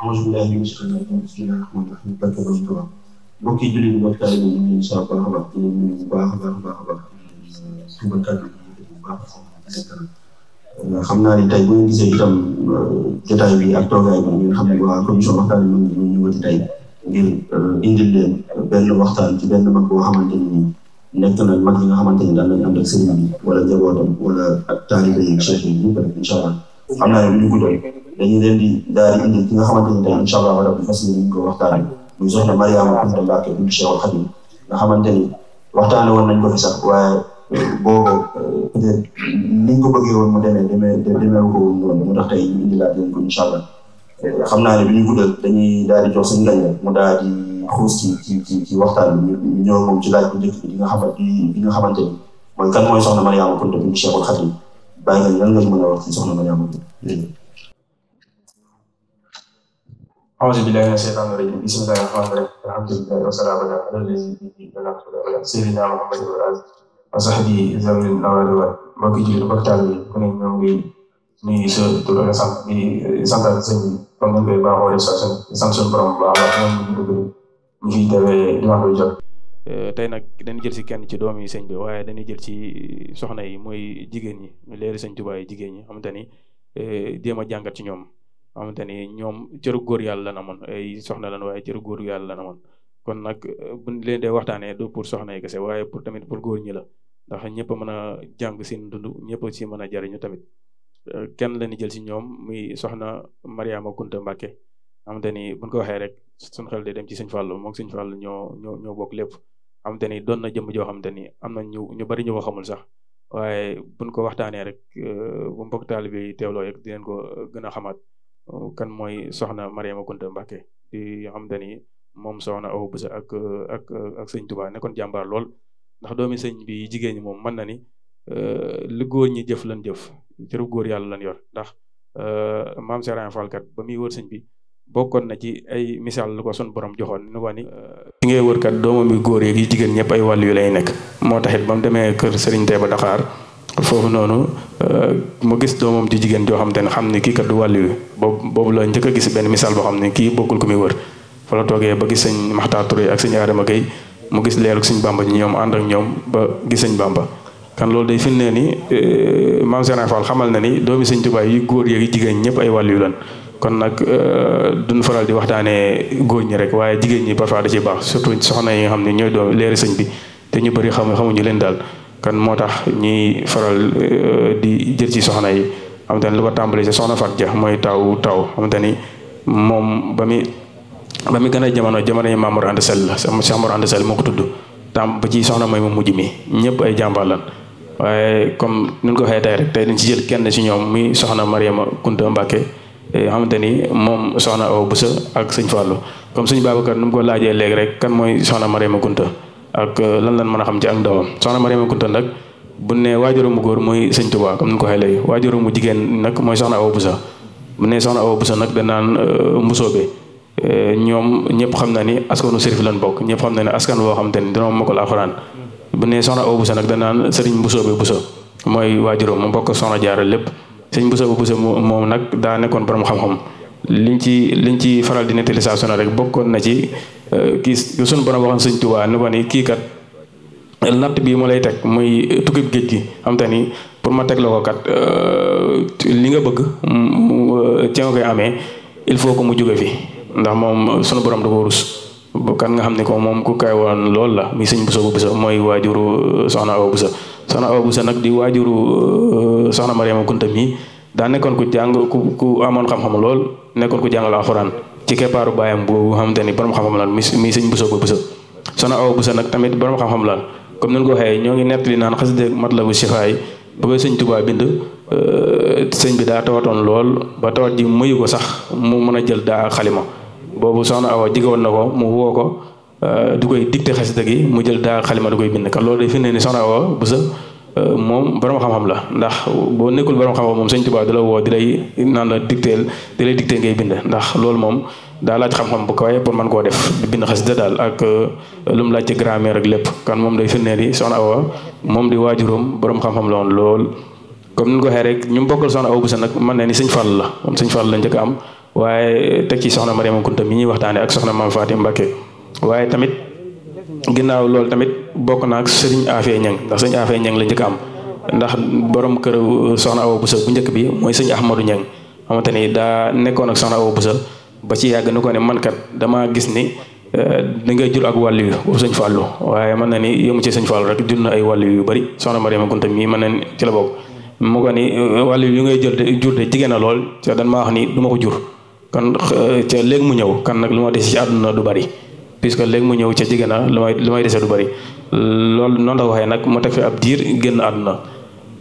auzu billaahi mina shaytaani rajiim bismillaahi rahmaani rahiim barke Borom Tuubaa mbokki jullit mbokk taalibe yi ñu sa baax a baax ñu bu baax a baax a baax suñu kàddu bu baax xam naa ni tey bu ñu gisee itam jotaay bi ak toogaay bi ngeen xam ne waa commission waxtaan bi ñu ñëwati tey ngir indil leen benn waxtaan ci benn mag boo xamante ni nekk na mag yi nga xamante ni daan nañ ànd ak sëriñ bi wala njabootam wala ak taalibe yi cheikh yi ñu ko def incha allah xam naa ne bu ñu ko doy dañu leen di daal di indil ki nga xamante ni tey incha allah wala bu fas yéene ko waxtaanee muy soxna Mariama Kunta Mbacke bu Cheikhul Khadim nga xamante ni waxtaane woon nañ ko fi sax waaye boobu peut-être niñ ko bëggee woon mu demee ko woon noonu moo tax tey ñu indilaat leen ko incha allah xam naa ne bi ñu guddal dañuy daal di jox suñu lañ mu daal di xuus ci waxtaan bi ñu ñëw moom ci laaj bu njëkk bi nga xamante ni mooy kan mooy soxna Mariama Kunta bu Cheikhul Khadim bàyyi nga lan nga mën a wax ci soxna Mariama Kunta. auzu billaahi mina shaytaani rajiim bismillaahi rahmaani rahiim alhamdulillaahi wa salaamun alaa sayyidinaa Muhammadin wa aalihi wa sahbihi zawil nawaali wa mbokki jullit mbokki taalibe yi ku ne ñoo ngi nuyu sa tur ak sant di santal sëñ bi comme ni ñu koy baaxoo def saa di sant suñu borom bu baax a baax ñoom ñu dugg ñu fiy tewee dimanche bu jot. tey nag dañuy jël si kenn ci doom yi sëñ bi waaye dañuy jël ci soxna yi mooy jigéen ñi ñu leeri sëñ Tuubaa yi jigéen ñi xamante ni jéem a jàngat ci ñoom xamante ni ñoom cëru góor yàlla lan amoon ay soxna lan waaye cëru góor yàlla lan amoon kon nag buñ leen dee waxtaanee du pour soxna yi kese waaye pour tamit pour góor ñi la ndax ñëpp a mën a jàng seen dund ñëpp si mën a jariñu tamit kenn la ñu jël si ñoom muy soxna Mariama Kunta Mbacke xamante ni buñ ko waxee rek suñ xel de dem ci sëñ Fallou moom sëñ Fallou ñoo bokk lépp xamante ni doon na jëmm joo xamante ni am na ñu bari ñu ko xamul sax waaye buñ ko waxtaanee rek bu mbokk taalibe yi teewloo rek di leen ko gën a xamaat kan mooy soxna Mariama Kunta Mbacke di xamante ni moom soxna Awa Bousso ak sëñ Touba nekkoon jàmbaar lool ndax doomi sëñ bi jigéen ñi moom mën na ni lu góor ñi jëf lan jëf cëru góor yàlla lan yor ndax maam Serigne Fall kat ba muy wër sëñ bi bokkoon na ci ay misaal lu ko sun borom joxoon ni ko ni fi ngay wër kat doomam yu góor yi jigéen ñëpp ay wàllu yu lay nekk moo taxit ba mu demee kër Serigne Taïba Dakar foofu noonu mu gis doomam ji jigéen joo xam te ne xam ni kii kat du wàllu yu boobu la njëkk a gis benn misaal boo xam ne kii bokkul ku muy wër fa la toogee ba gis sëñ Maxtaar Touré ak sëñ Adama Gueye mu gis leeruk sëñ Bamba ñi ñoom ànd ak ñoom ba gis sëñ Bamba kan loolu day firndee ni maam Serigne Fall xamal na ni doomi sëñ Tuubaa yi góor yi jigéen ñëpp ay wàllu yu lan kon nag duñ faral di waxtaanee góor ñi rek waaye jigéen ñi parfois da ciy baax surtout soxna yi nga xam ne ñooy doom leeri sëñ bi te ñu bëri xamuñu leen daal kan moo tax ñuy faral di jël ci soxna yi xamante ni lu ko tàmbali ci soxna Fat Dia mooy taw xamante ni moom ba mi gën a jamono yi Maam Mor Anta Sali la Cheikh Mor Anta Sali moo ko tudd tam ba ci soxna mooy mu mujj mi ñëpp ay jàmbaar lan waaye comme nuñ ko waxee tey rek tey dañ ci jël kenn ci ñoom muy soxna Mariama Kunta Mbacke xamante ni moom soxna Awa Bousso ak sëñ Fallou comme sëñ Babacar nu mu ko laajee léegi rek kan mooy soxna Mariama Kunta ak lan mën a xam ci ak ndawam soxna Mariama Kunta nag bu ne waajuramu góor mooy sëñ Touba comme ni ko waxee léegi waajuramu jigéen nag mooy soxna Awa Bousso bu ne soxna Awa Bousso nag danaan mbusoobe ñoom ñëpp xam na ni askanu sërif lan bokk ñëpp xam na ni askan woo xamante ni dañoo mokkal alxuraan bu ne soxna Awa Bousso nag danaan sëriñ mbusoobe Bousso mooy waajuram mu bokk soxna Jaara lépp sëñ Mbusoobe Bousso moom nag daa nekkoon borom xam-xam liñ ci faral di nettali saa su ne rek bokkoon na ci kii suñu borom waxoon sëñ Tuubaa ni ko ni kii kat natt bii mu lay teg muy tukkib géej gi xam te ni pour ma teg la ko kat li nga bëgg ci nga koy amee il faut que mu jóge fi ndax moom suñu borom da ko rus kan nga xam ne ko moom ku kay woon loolu la muy sëñ Mbusoobe Bousso mooy waajuru soxna Awa Bousso soxna Awa Bousso nag di waajuru soxna Mariama Kunta mi daa nekkoon ku jàng ku amoon xam-xam lool nekkoon ku jàngal alxuraan ci keppaaru baayam boobu xamante ni borom xam-xam la mi sëñ Mbusoobe Bousso soxna Awa Bousso nag tamit borom xam-xam la comme ni ko waxee ñoo ngi nettali naan xasida Matlabu Chifaay ba koy sëñ Tuubaa bind sëñ bi daa tawatoon lool ba tawat ji mayu ko sax mu mën a jël daa ak xalima boobu soxna Awa jigewoon na ko mu woo ko du koy dicté xasida gi mu jël daa ak xalima du koy bind kan loolu day fi ne ni soxna Awa Bousso moom borom xam-xam la ndax boo nekkul borom xam-xam moom sëñ Tuubaa di la woo di lay naan la di lay dicté ngay bind ndax loolu moom daa laaj xam-xam bu kawe pour mën koo def di bind xasida daal ak lu mu laaj ci grammaire ak lépp kan moom day firndeel ni soxna Awa moom di waajuram borom xam-xam la woon lool comme ni ñu ko waxee rek ñu bokkal soxna Awa Bousso nag mën na ni sëñ Fall la moom sëñ Fall la njëkk am waaye teg ci soxna Mariama Kunta mi ñuy waxtaane ak soxna Maam Faati Mbàkke waaye tamit ginnaaw loolu tamit bokk na ak sëriñ Afee Ñang ndax sëriñ Afee Ñang la njëkk am ndax borom kër soxna Awa Busa bu njëkk bi mooy sëriñ Ahmadou Ñang xamante ni daa nekkoon ak soxna Awa Busa ba ci yàgg ni ko ne man kat dama gis ni da ngay jur ak wàllu yu boobu sëñ Fallou waaye mën na ni yëmu ci sëñ Fallou rek jur na ay wàllu yu bëri soxna Mariama Kunta mii mën na ni ci la bokk mu ko ni wàllu yu ngay jur de jigéen na lool ca dan maa wax ni du ma ko jur kon ca léegi mu ñëw kan nag lu ma dese ci àdduna du bëri puisque léegi mu ñëw ca jigéen na lu may dese du bëri loolu noonu la waxee nag mu teg fi ab diir génn àdduna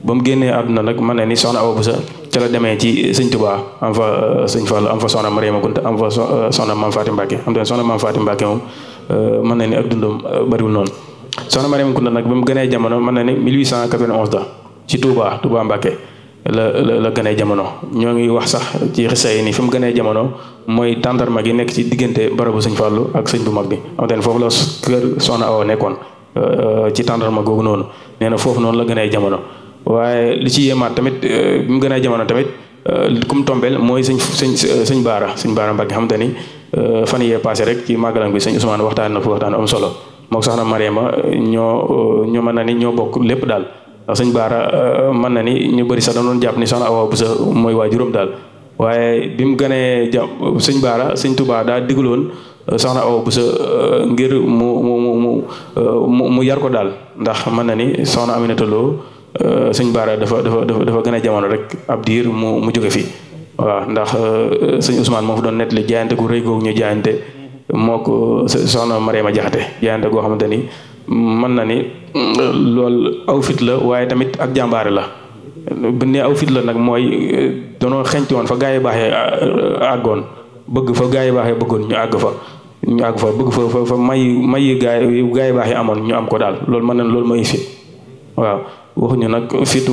ba mu génnee àdduna nag mën na ni soxna Awa Busa ca la demee ci sëñ Tuubaa am fa sëñ Fall am fa soxna Mariama Kunta am fa soxna Maam Faati Mbàkke am te soxna Maam Faati Mbàkke moom mën na ni ak dundam bariwul noonu soxna Mariama Kunta nag ba mu gënee jamono mën na ni 1891 la ci Touba Mbàkke la gënee jamono ñoo ngi wax sax ci xisa yi ni fi mu gënee jamono mooy tàndarma gi nekk ci diggante barabu sëñ Fallu ak sëñ bu mag bi am te foofu la kër soxna Awa nekkoon ci tàndarma googu noonu nee na foofu noonu la gënee jamono waaye li ci yéemaat tamit bi mu gën a jamono tamit kum tombeel mooy sëñ Baara Mbàkke xamante ni fan yee passé rek ci màggalam bi sëñ Ousmane waxtaan na fu waxtaan am solo mook soxna Mariama ñoo mën na ni ñoo bokk lépp daal ndax sëñ Baara mën na ni ñu bëri sax doon jàpp ni soxna Awa Busa mooy waajuram daal waaye bi mu gënee jàpp sëñ Baara sëñ Touba daa digaloon soxna Awa Busa ngir mu yar ko daal ndax mën na ni soxna Aminata Lo sëñ Baara dafa gën a jamono rek ab diir mu jóge fi waaw ndax sëñ Ousmane moo fa doon nettali jaayante gu rëy googu ñu jaayante moo ko soxna Mariama Jaxate jaayante goo xamante ni mën na ni loolu aw fit la waaye tamit ak jàmbaare la bu ne aw fit la nag mooy danoo xenc woon fa gaa yi baaxee àggoon bëgg fa gaa yi baaxee bëggoon ñu àgg fa bëgg fa may gaa yi baaxee amoon ñu am ko daal loolu mën na loolu mooy fit waaw waxuñu nag fitu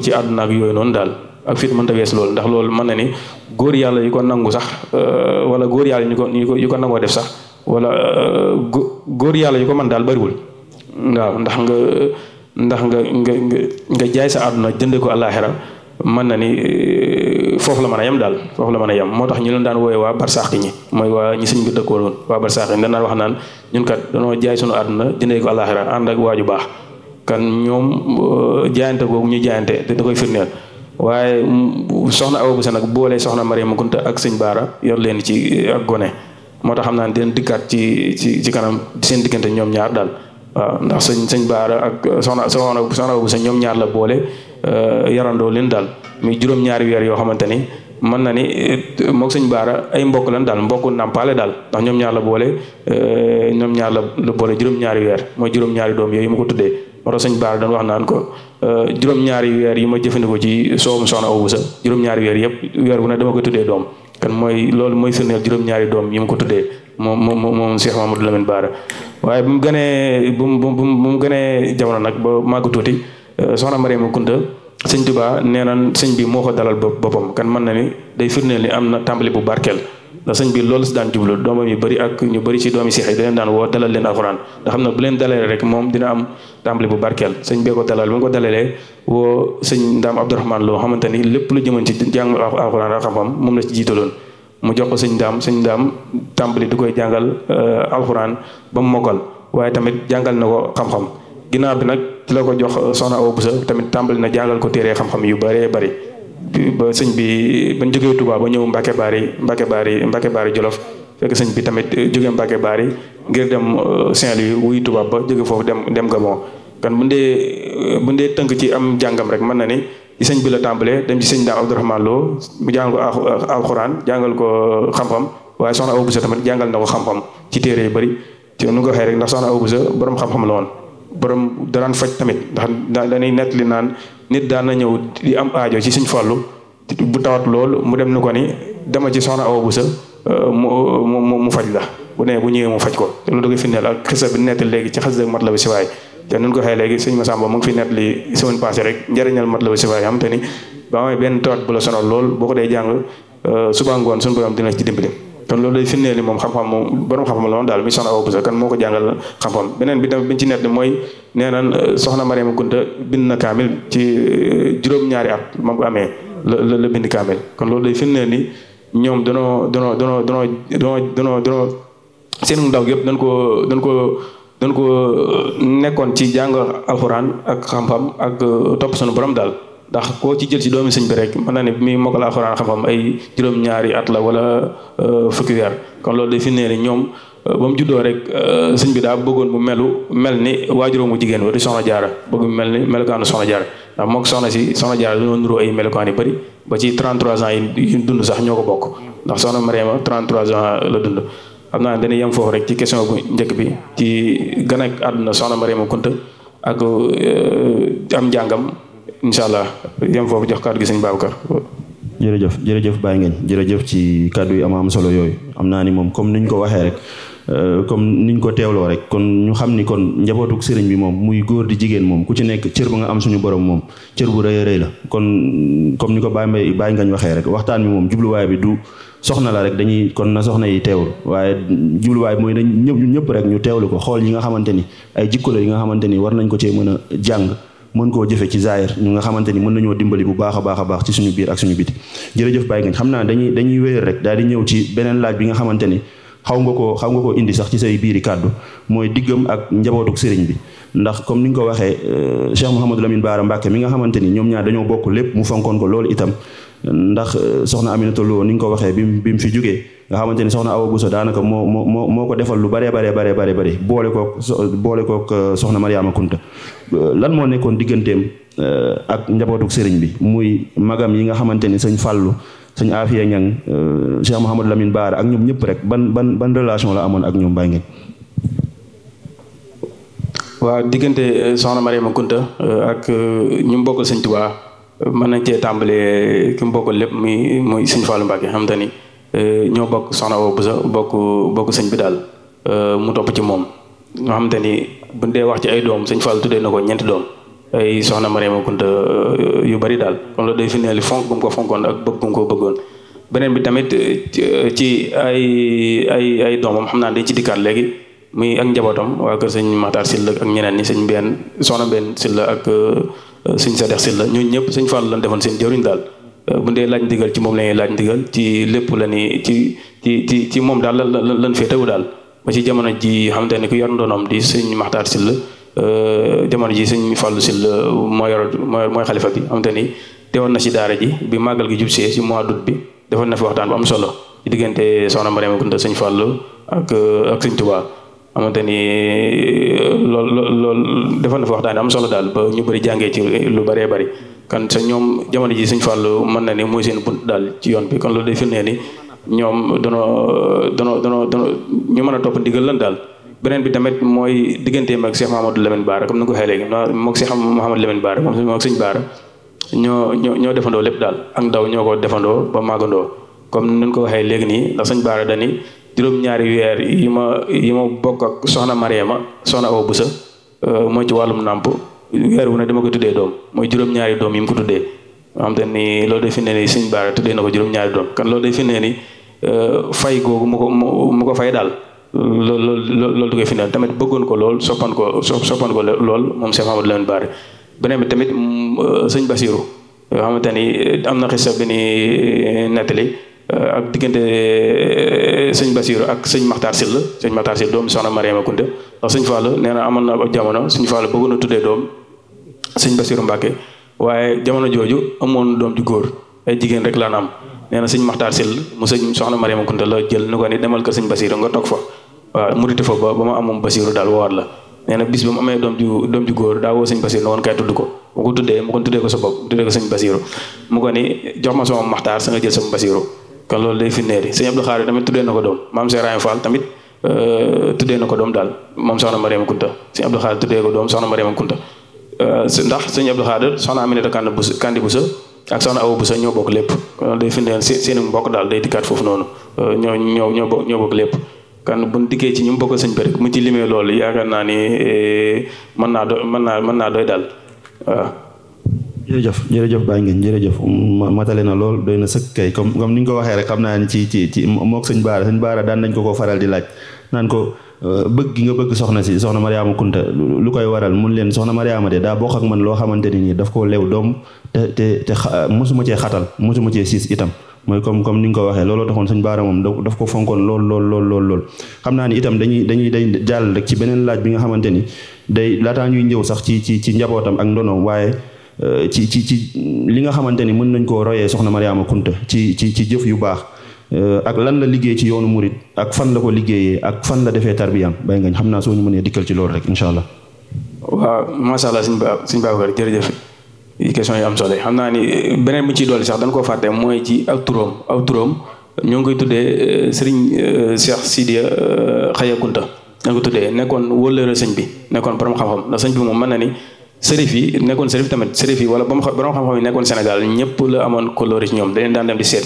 ci àdduna ak yooyu noonu daal ak fit mënta wees loolu ndax loolu mën na ni góor yàlla yu ko nangu sax wala góor yàlla yu ko nangoo def sax wala góor yàlla yu ko mën daal bariwul waaw ndax nga jaay sa àdduna jënde ko àllaaxira mën na ni foofu la mën a yem daal foofu la mën a yem moo tax ñu leen daan wooye waa barsàq ñi mooy waa ñi sëñ bi dëkkoon woon waa barsàq ñi dañ daan wax naan ñun kat dañoo jaay sunu àdduna jëndee ko àllaaxira ànd ak waaju baax kan ñoom jaayante googu ñu jaayante da koy firndeel waaye soxna Awa Busa nag boole soxna Mariama Kunta ak sëñ Baara yor leen ci ak gone moo tax xam naa ne dinañ dikkaat ci kanam seen diggante ñoom ñaar daal waaw ndax sëñ Baara ak soxna Awa Busa ñoom ñaar la boole yarandoo leen daal muy juróom-ñaari weer yoo xamante ni mën na ni moog sëñ Baara ay mbokk lan daal mbokku nàmpaale daal ndax ñoom ñaar la boole juróom-ñaari weer mooy juróom-ñaari doom yooyu ma ko tuddee moo tax sëñ Baara doon wax naan ko juróom-ñaari weer yi ma jëfandikoo ci soowum soxna Awa Busa juróom-ñaari weer yëpp weer bu ne dama ko tuddee doom kan mooy loolu mooy firndeel juróom-ñaari doom yi ma ko tuddee moom Cheikh Mamadou Lamine Bara waaye bu mu gënee jamono nag ba màgg tuuti soxna Mariama Kunta sëñ Tuubaa nee na sëñ bi moo ko dalal boppam kan mën na ni day firndeel ni am na tàmbali bu barkeel ndax sëñ bi loolu si daan jublu doomam yu bëri ak ñu bëri ci doomi Seex yi da leen daan woo dalal leen alxuraan nga xam ne bu leen dalalee rek moom dina am tàmbali bu barkeel sëñ bee ko dalal bu nga ko dalalee woo sëñ Ndaam Abdourahmane Lo xamante ni lépp lu jëmoon ci jàng alxuraan ak xam-xam moom la ci jiitaloon mu jox ko sëñ Ndaam tàmbali di koy jàngal alxuraan ba mu mokkal waaye tamit jàngal na ko xam-xam ginnaaw bi nag ci la ko jox soxna Awa Busa tamit tàmbali na jàngal ko téere xam-xam yu bëree bëri ba sëñ bi bañ jógee Touba ba ñëw Mbacke Bari Jolof fekk sëñ bi tamit jógee Mbacke Bari ngir dem Saint-Louis wuy Touba ba jóge foofu dem Gabon kan bu ndee tënk ci am jàngam rek mën na ni ci sëñ bi la tàmbalee dem ci sëñ Ndaam Abdourahmane Lo mu jàngal ko alxuraan jàngal ko xam-xam waaye soxna Awa Busa tamit jàngal na ko xam-xam ci téere yu bëri ci nu nga waxee rek ndax soxna Awa Busa borom xam-xam la woon borom daraan faj tamit ndax dañuy nettali naan nit daan na ñëw di am aajo ci sëñ Fallu bu tawat loolu mu dem ni ko ni dama ci soxna Awa Busa mu faj la bu ñëwee mu faj ko te loolu da koy firndeel ak xisa bi nettali léegi ci xas mat la bi si waay te nun ko xëy léegi sëñ Massamba mu ngi fi nettali semaine passée rek njëriñal mat la bi si waay xam te ni ba amee benn tawat bu la sonal lool boo ko dee jàng suba ngoon suñu borom dina ci dimbali kon loolu day firndeel ni moom xam-xam moom borom xam-xam la woon daal mi soxna Awa Busa kan moo ko jàngal xam-xam beneen bi tamit biñ ci nett mooy nee naan soxna Mariama Kunta bind na kaamil ci juróom-ñaari at moom ko amee la bind kaamil kon loolu day firndeel ni ñoom danoo seen ndaw yëpp dañ ko nekkoon ci jàng alxuraan ak xam-xam ak topp sunu borom daal ndax koo ci jël ci doomi sëñ bi rek mën na ne mi mokkal alxuraan xam-xam ay juróom-ñaari at la wala fukki weer kon loolu day fi ne ñoom ba mu juddoo rek sëñ bi daa bëggoon mu mel ni waajuróom mu jigéen wa di soxna jaara bëgg mu mel ni melokaanu soxna jaara ndax mook soxna jaara dañoo nuroo ay melokaan yu bëri ba ci 33 ans yi dund sax ñoo ko bokk ndax soxna Mariama 33 ans la dund xam naa dañuy yem foofu rek ci question bu njëkk bi ci gën ak àdduna soxna Mariama Kunta ak am njàngam incha allah yem foofu jox kàddu gi sëñ Babacar. jërëjëf Baye Ngagne jërëjëf ci kàddu yi am solo yooyu am naa ni moom comme niñ ko waxee rek comme niñ ko teewloo rek kon ñu xam ni kon njabootuk sëriñ bi moom muy góor di jigéen moom ku ci nekk cër ba nga am suñu borom moom cër bu rëy a rëy la kon comme ni ko Baye Ngagne waxee rek waxtaan bi moom jubluwaay bi du soxna la rek dañuy kon na soxna yi teewlu waaye jubluwaay bi mooy dañ ñëpp rek ñu teewlu ko xool yi nga xamante ni ay jikko la yi nga xamante ni war nañ ko cee mën a jàng mën koo jëfe ci zaahir ñu nga xamante ni mën nañoo dimbali bu baax a baax ci suñu biir ak suñu biti jërëjëf Baye Ngagne xam naa dañuy wéyal rek daal di ñëw ci beneen laaj bi nga xamante ni xaw nga ko indi sax ci say biiri kàddu mooy diggam ak njabootuk sëriñ bi ndax comme ni nga ko waxee Cheikh Mouhamadou Lamine Bara Mbacké mi nga xamante ni ñoom ñaar dañoo bokk lépp mu fonkoon ko loolu itam ndax soxna Aminata Lo ni nga ko waxee bi mu fi jógee nga xamante ni soxna Awa Bousso daanaka moo ko defal lu bare boole kook soxna Mariama Kunta lan moo nekkoon digganteem ak njabootuk sëriñ bi muy magam yi nga xamante ni sëñ Fallou sëñ Afia Ñang Cheikh Mouhamadou Lamine Bara ak ñoom ñëpp rek ban relation la amoon ak ñoom Baye Ngagne. waaw diggante soxna Mariama Kunta ak ñu mu bokkal sëñ Tuubaa mën nañ cee tàmbalee ki mu bokkal lépp muy sëñ Fallou Mbacké xam te ni ñoo bokk soxna Awa Bousso bokk sëñ bi daal mu topp ci moom ñoo xam te ni bu dee wax ci ay doom sëñ Fallou tuddee na ko ñeenti doom ay soxna Mariama Kunta yu bari daal kon loolu day fi ne li fonk bu mu ko fonkoon ak bëgg bu mu ko bëggoon beneen bi tamit ci ay doomam xam naa dañ ci dikkaat léegi muy ak njabootam waa kër sëñ Matar Sylla ak ñeneen ñi sëñ Mbène soxna Mbène Sylla ak sëñ Sadex Sylla ñooñu ñëpp sëñ Fallou lan defoon seen jëriñ daal bu dee laaj ndigal ci moom la ñuy laaj ndigal ci lépp la ni ci moom daal lan féetewu daal ba ci jamono ji xamante ne ku yor ndoonoom di sëñ Matar Sylla jamono ji sëñ Fallou Sylla mooy xalifa bi xamante ni teewoon na ci daara ji bi màggal gi jub see ci mois d'août bi defoon na fi waxtaan bu am solo ci diggante soxna Mariama Kunta sëñ Fallou ak sëñ Touba xamante ni loolu defoon na fi waxtaan am solo daal ba ñu bëri jàngee ci lu bëree bëri kan sa ñoom jamono ji sëñ Fallou mën na ni mooy seen bunt daal ci yoon bi kon loolu day firndee ni ñoom danoo ñu mën a topp ndigal lan daal beneen bi tamit mooy digganteem ak Cheikh Mouhamadou Lamine Bara comme ni nga ko waxee léegi moog Cheikh Mouhamadou Lamine Bara moog sëñ Bara ñoo defandoo lépp daal ak ndaw ñoo ko defandoo ba màggandoo comme ni nga ko waxee léegi nii ndax sëñ Bara dani juróom-ñaari weer yi ma bokk ak soxna Mariama soxna Awa Bousso mooy ci wàllum nàmp weer wu ne dama ko tuddee doom mooy juróom-ñaari doom yi mu ko tuddee xam te ni loolu day firndee ni sëñ Bara tuddee na ko juróom-ñaari doom kan loolu day firndee ni fay googu mu ko fay daal loolu du koy firndeel tamit bëggoon ko lool soppan ko lool moom Cheikh Mouhamadou Lamine Bara beneen bi tamit sëñ Bassirou yoo xamante ni am na xisa bi ni nettali ak diggante sëñ Bassirou ak sëñ Makhtar Sylla doom soxna Mariama Kunta ndax sëñ Fallou nee na amoon na jamono sëñ Fallou bëggoon na tuddee doom sëñ Bassirou Mbacké waaye jamono jooju amoon doom ju góor ay jigéen rek laan am nee na sëñ Makhtar Sylla mu sëñ soxna Mariama Kunta la jël ni ko ni demal ko sëñ Bassirou nga toog fa waaw mu rite fa ba ma amoon Bassirou daal woowaat la nee na bis ba mu amee doom ju góor daa woo sëñ Bassirou ne woon kay tudd ko mu ko tuddee ko sa bopp tuddee ko sëñ Bassirou mu ko ni jox ma sama Makhtar sa nga jël sama Bassirou kon loolu day firndeel sëñ Abdou Khadre tamit tuddee na ko doom maam Cheikh Rahim Fall tamit tuddee na ko doom daal moom soxna Mariama Kunta sëñ Abdou Khadre tuddee ko doom soxna Mariama Kunta ndax sëñ Abdou Khadre soxna Aminata Kandi Bousso ak soxna Awa Bousso ñoo bokk lépp kon day firndeel seen mbokk daal day dikkaat foofu noonu ñoo bokk lépp kan buñ dikkee ci ñu bokkal sëñ bi rek mu ci limee loolu yaakaar naa ni mën naa doy daal waaw. jërëjëf Baye Ngagne jërëjëf matale na lool doy na sëkk kay comme ni nga ko waxee rek xam naa ni ci mook sëñ Bara daan nañ ko faral di laaj naan ko bëgg gi nga bëgg soxna Mariama Kunta lu koy waral mun leen soxna Mariama de daa bokk ak man loo xamante ni nii daf koo lew doom te mosuma cee xatal mosuma cee siis itam mooy comme ni nga ko waxee looloo taxoon sëñ Baara moom daf ko fonkoon lool xam naa ni itam dañuy jàll rek ci beneen laaj bi nga xamante ni day laataa ñuy ñëw sax ci njabootam ak ndonoom waaye ci li nga xamante ni mën nañ koo royee soxna Mariama Kunta ci jëf yu baax ak lan la liggéey ci yoonu murit ak fan la ko liggéeyee ak fan la defee tarbiyaam bay ngañ xam naa soo ñu mënee dikkal ci loolu rek incha allah. waaw macha allah sëñ Babacar jërëjëf question yi am solo xam naa ni beneen bu ciy dolli sax dañ koo fàtte mooy ci aw turam ñoo ngi koy tuddee Serigne Cheikh Sidia Khaya Kunta ñoo ngi ko tuddee nekkoon wóllëre sëñ bi nekkoon borom xam-xam ndax sëñ bi moom mën na ni sërif yi nekkoon sërif tamit sërif yi wala borom xam-xam yi nekkoon Sénégal ñëpp la amoon coloré ci ñoom daleen daan dem di seet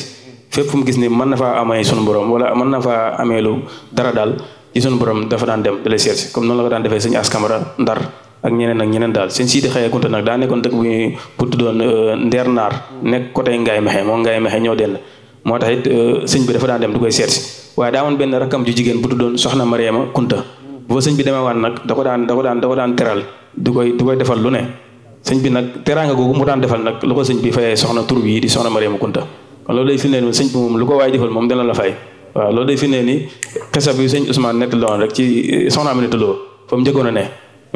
fépp fu mu gis ni mën na faa amee sunu borom wala mën na faa amee lu dara daal ci sunu borom dafa daan dem da lay seet comme noonu la ko daan defee sëñ Askamara Ndar ak ñeneen daal seen Sidi Khaya Kunta nag daa nekkoon dëkk bu tuddoon Ndeer Naar nekk côté Ngaye Mexe moo Ngaye Mexe ñoo denn moo tax it sëñ bi dafa daan dem du koy seet si waaye daa amoon benn rakkam ju jigéen bu tuddoon soxna Mariama Kunta bu fa sëñ bi demee waan nag da ko daan teral du koy defal lu ne sëñ bi nag teraanga googu mu daan defal nag lu ko sëñ bi fayee soxna tur bi di soxna Mariama Kunta kon loolu day firndeel ni sëñ bi moom lu ko waay defal moom dina la fay waaw loolu day firndeel ni xesa bi sëñ Ousmane nett la woon rek ci soxna Aminata Lo fa mu njëkkoon a ne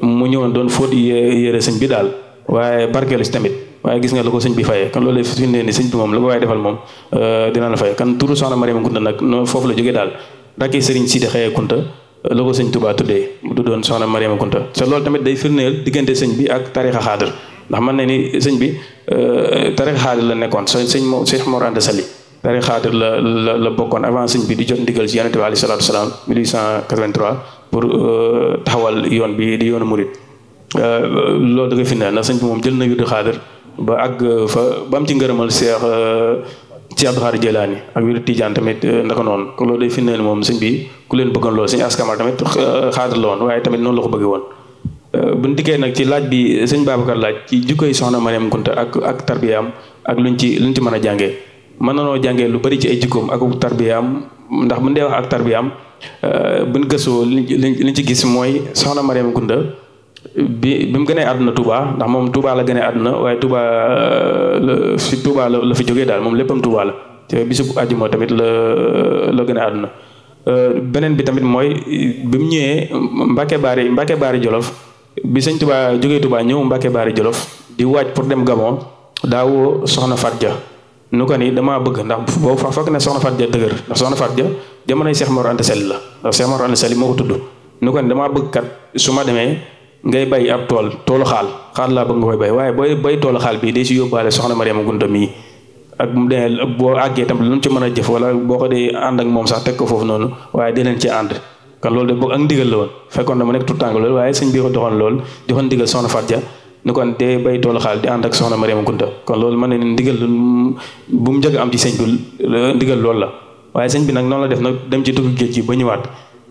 mu ñëwoon doon fóot yére sëñ bi daal waaye barkeelu si tamit waaye gis nga lu ko sëñ bi fayee kon loolu day firndeel ni sëñ bi moom lu ko waay defal moom dina la fay kan turu soxna Mariama Kunta nag no foofu la jógee daal rakki sëriñ Sidi Khaya Kunta la ko sëñ Touba tuddee du doon soxna Mariama Kunta te loolu tamit day firndeel diggante sëñ bi ak tarixa xaadir ndax man na ni sëñ bi tarixa xaadir la nekkoon Cheikh Mor Anta Sali tarixa xaadir la bokkoon avant sëñ bi di jot ndigal ci Yonent bi alayhi salaatu wasalaam 1883 pour taxawal yoon bi di yoonu murit loolu da koy firndeel ndax sëñ bi moom jël na wirdu xaadir ba àgg fa ba am ci ngërëmal ci Abdou Khadre Jelaani ak wirdu Tijaan tamit ndaka noonu kon loolu day firndeel moom sëñ bi ku leen bëggoon loolu sëñ Askamar tamit xaadir la woon waaye tamit noonu la ko bëggee woon buñ dikkee nag ci laaj bi sëñ Babacar laaj ci jikkoy soxna Mariama Kunta ak tarbiyaam ak luñ ci mën a jàngee mën nanoo jàngee lu bari ci ay jikkoom ak tarbiyaam ndax bu ñu dee wax ak tarbiyaam buñ gëstoo liñ ci gis mooy soxna Mariama Kunta bi mu gënee àdduna Touba ndax moom Touba la gënee àdduna waaye Touba la fi jógee daal moom léppam Touba la te bisu àjjuma tamit la gënee àdduna beneen bi tamit mooy bi mu ñëwee Mbacke Baari Jolof bi sëñ Touba jógee Touba ñëw Mbacke Baari Jolof di waaj pour dem Gabon daawoo soxna Fat Dia nu ko ni damaa bëgg ndax boobu fekk ne soxna Fat Dia dëgër ndax soxna Fat Dia jamonoy Cheikh Mor Anta Sali la ndax Cheikh Mor Anta Sali moo ko tudd nu ko ni damaa bëgg kat su ma demee ngay bay ab toolu xaal laa bëgg nga koy bay waaye booy bay toolu xaal bi day si yóbbaale soxna Mariama Kunta mii ak mu demee boo àggee tam lu mu ci mën a jëf wala boo ko dee ànd ak moom sax teg ko foofu noonu waaye di leen ci ànd kon loolu de boog ak ndigal la woon fekkoon na mu nekk tout tàng loolu waaye sëñ bi ko doxoon loolu joxoon ndigal soxna Fat Dia ni kon dee bay toolu xaal di ànd ak soxna Mariama Kunta kon loolu mën ne ndigal bu mu njëkk am ci sëñ bi ndigal loolu la waaye sëñ bi nag noonu la def nag dem ci tukki géej gi ba ñëwaat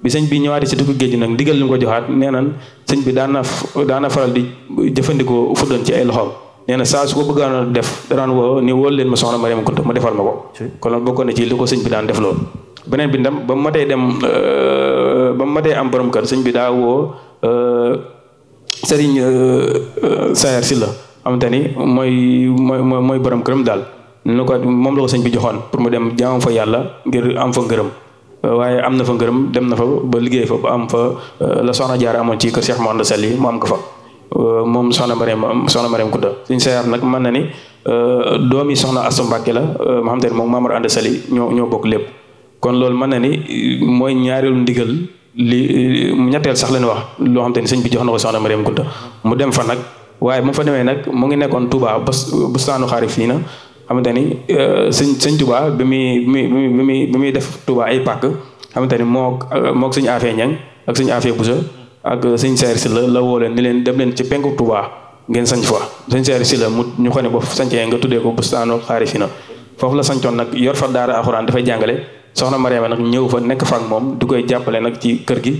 bi sëñ bi ñëwaatee ci tukki géej gi nag ndigal li mu ko joxaat nee na sëñ bi daana faral di jëfandikoo fuddoon ci ay loxoom nee na saa su ko bëggaan a def daraan woo ni wóol leen ma soxna Mariama Kunta ma defal ma ko kon loolu bokkoon na ci li ko sëñ bi daan def loolu beneen bi ndam ba mu matee am borom kër sëñ bi daa woo Serigne Sayer Sylla xamante ni mooy borom këram daal nu ko moom la ko sëñ bi joxoon pour mu dem jaamam fa yàlla ngir am fa ngërëm waaye am na fa ngërëm dem na fa ba liggéey fa ba am fa la soxna Jaara amoon ci kër Cheikh Mouhamadou Sali mu am ko fa moom soxna Mariama Kunta suñ Sayer nag mën na ni doomi soxna Astu Mbàkke la ma xam te ne moom Maamar Anta Sali ñoo bokk lépp kon loolu mën na ni mooy ñaareelu ndigal li ñetteel sax leen wax loo xam te ni sëñ bi jox na ko soxna Mariama Kunta mu dem fa nag waaye bu mu fa demee nag mu ngi nekkoon Touba bustaanu xaarif fii na xamante ni sëñ Touba bi muy def Touba ay pàkk xamante ni mook sëñ Afee Ñang ak sëñ Afee Busa ak sëñ Sayer Sylla la woo leen ni leen dem leen ci penku Touba ngeen sañ fa sëñ Sayer Sylla ñu ko ne boo sañcee nga tuddee ko bustaanu xaarif fii na foofu la sañcoon nag yor fa daara alxuraan dafay jàngale soxna Mariama nag ñëw fa nekk fa ak moom du koy jàppale nag ci kër gi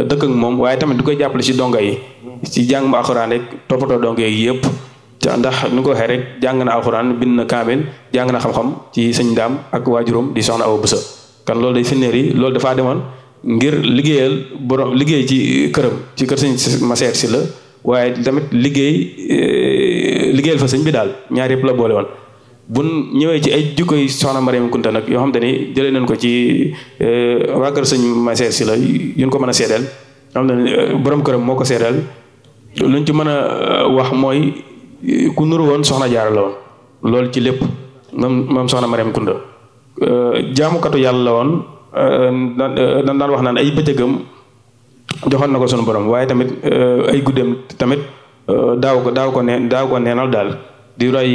dëkk ak moom waaye tamit du koy jàppale ci donga yi ci jàng ma alxuraan rek toppatoo donga yi yëpp ndax ni ko waxee rek jàng na alxuraan bind na kaamil jàng na xam-xam ci sëñ Daam ak waajuram di soxna Awa Busa kan loolu day finneer yi loolu dafaa demoon ngir liggéey ci këram ci kër sëñ Maseer Sylla waaye tamit liggéeyal fa sëñ bi daal ñaar yëpp la boole woon buñ ñëwee ci ay jikko yi soxna Mariama Kunta nag yoo xam te ni jëlee nañ ko ci waa kër sëñ Maseer si la yuñ ko mën a seedeel xam ne borom këram moo ko seedeel luñ ci mën a wax mooy ku nuru woon soxna Jaara la woon loolu ci lépp moom soxna Mariama Kunta jaamukatu yàlla la woon daan wax naan ay bëccëgam joxoon na ko sunu borom waaye tamit ay guddeem tamit daaw ko neenal daal di roy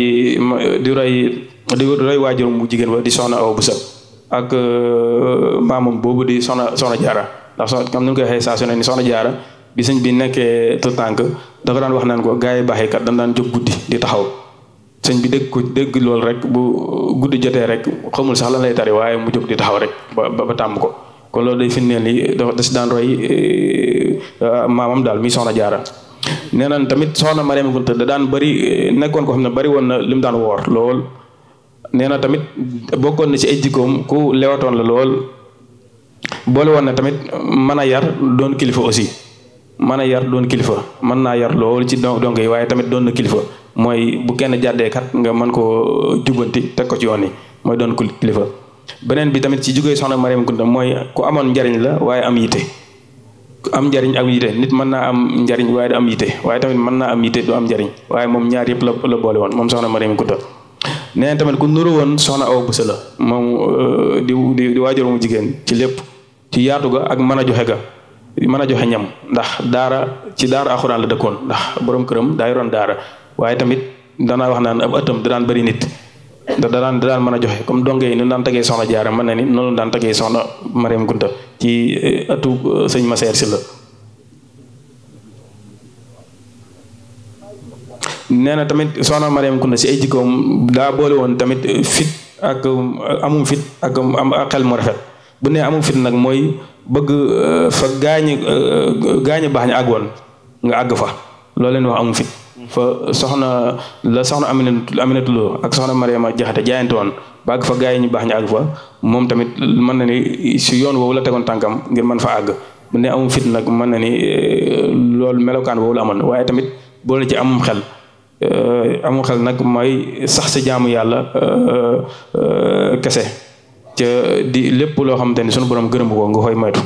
waajur mu jigéen ba di soxna Awa Busa ak maamam boobu di soxna Jaara ndax comme ni ñu koy waxee saa su ne ni soxna Jaara bi sëñ bi nekkee tout tànk da ko daan wax naan ko gars yi baax yi kat dañ daan jóg guddi di taxaw sëñ bi dégg loolu rek bu guddi jotee rek xamul sax lan lay tari waaye mu jóg di taxaw rek ba tàmm ko kon loolu day firndeel ni da si daan roy maamam daal mi soxna Jaara nee nañ tamit soxna Mariama Kunta da daan bëri nekkoon ko xam ne bëri woon na li mu daan woor lool nee na tamit bokkoon na ci ay jikkoom ku lewatoon la lool boole woon na tamit mën a yar doon kilifa aussi mën a yar doon kilifa mën naa yar lool ci donk yi waaye tamit doon na kilifa mooy bu kenn jàddee kat nga mën koo jubbanti teg ko ci yoon yi mooy doon kilifa beneen bi tamit ci jikkoy soxna Mariama Kunta mooy ku amoon njariñ la waaye am yitte am njariñ ak yitte nit mën naa am njariñ waaye du am yitte waaye tamit mën naa am yitte du am njariñ waaye moom ñaar yëpp la boole woon moom soxna Mariama Kunta nee na tamit ku nuru woon soxna Awa Busa la moom di waajur mu jigéen ci lépp ci yaatu ga ak mën a joxe ga mën a joxe ñam ndax ci daara alxuraan la dëkkoon ndax borom këram daa yoroon daara waaye tamit danaa wax naan ab ëttam da daan bëri nit da daan mën a joxe comme donge yi nu daan tegee soxna Jaara mën na ni noonu daan tegee soxna Mariama Kunta ci ëttu sëñ Maseer si la nee na tamit soxna Mariama Kunta si ay jikkoom daa boole woon tamit fit ak amum fit ak am xel mu rafet bu ne amum fit nag mooy bëgg fa gaañu baax ñu àggoon nga àgg fa loolu leen wax amum fit fa soxna Aminatu Lo ak soxna Mariama Jaxate jaayante woon ba àgg fa gaañu ñu baax ñu àgg fa moom tamit mën na ni si yoon woowu la tegoon tànkam ngir mën fa àgg bu ne amum fit nag mën na ni loolu melokaan woowu la amoon waaye tamit boole ci amum xel nag mooy sax sa jaamu yàlla kese ca di lépp loo xamante ni sunu borom gërëm ko nga koy moytu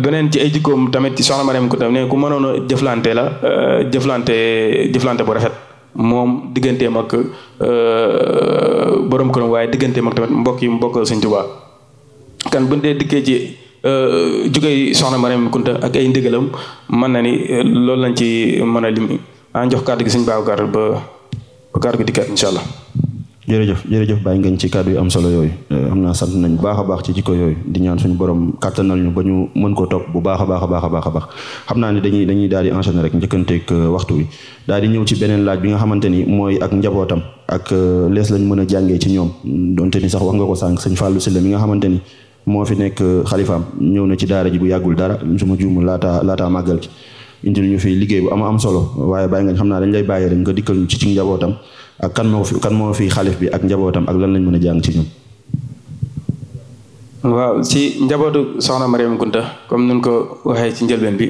beneen ci ay jikkoom tamit soxna Mariama Kunta ne ku mënoon a jëflante la jëflante bu rafet moom digganteem ak borom këram waaye digganteem ak tamit mbokk yi mbokk Sëñ Tuubaa kan bu dee dikkee ci jugee soxna Mariama Kunta ak ay ndigalam mën na ni loolu lañ ci mën a lim jox kàddu gi Sëñ Babacar ba kàddu gi dikkaat incha allah. jërëjëf bàyyi ngeen ci kàddu yu am solo yooyu xam naa sant nañ baax a baax ci jikko yooyu di ñaan suñu borom kàttanal ñu ba ñu mën ko topp bu baax a baax xam naa ne dañuy daal di enchaîner rek njëkkanteeg waxtu wi daal di ñëw ci beneen laaj bi nga xamante ni mooy ak njabootam ak lees lañ mën a jàngee ci ñoom donte ni sax wax nga ko sànq sëñ Fallou Sylla mi nga xamante ni moo fi nekk xalifaam ñëw na ci daara ji bu yàggul dara su ma juumul laataa màggal gi indil ñu fi liggéey bu am solo waaye bàyyi nga xam naa dañ lay bàyyi rek nga dikkal ñu ci njabootam ak kan moo fi xalif bi ak njabootam ak lan lañ mën a jàng ci ñoom. waaw ci njabootu soxna Mariama Kunta comme nun ko waxee ci njëlbeen bi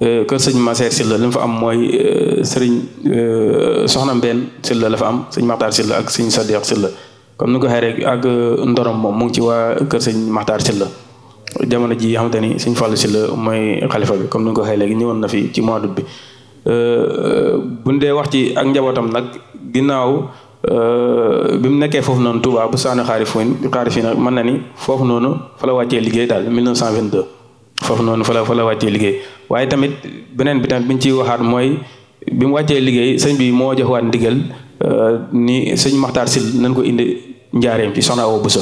kër sëñ Maseer Sylla li mu fa am mooy sëriñ soxna Mbeen Sylla la fa am sëñ Maxtaar Sylla ak sëñ Sadiq Sylla comme ni ko waxee rek ak ndorom moom mu ngi ci waa kër sëñ Maxtaar Sylla jamono ji xamante ni sëñ Fallou Sylla mooy xalifa bi comme ni nga ko waxee léegi ñëwoon na fi ci mois d'août bi bu ñu dee wax ci ak njabootam nag ginnaaw bi mu nekkee foofu noonu Touba bu saani xaari fi nag mën na ni foofu noonu fa la wàccee liggéey daal 1922 foofu noonu fa la wàccee liggéey waaye tamit beneen bi tamit bi ñu ciy waxaat mooy bi mu wàccee liggéey sëñ bi moo jox waat ndigal ni sëñ Maxtaar Sylla nañ ko indi njaareem ci soxna Awa Buso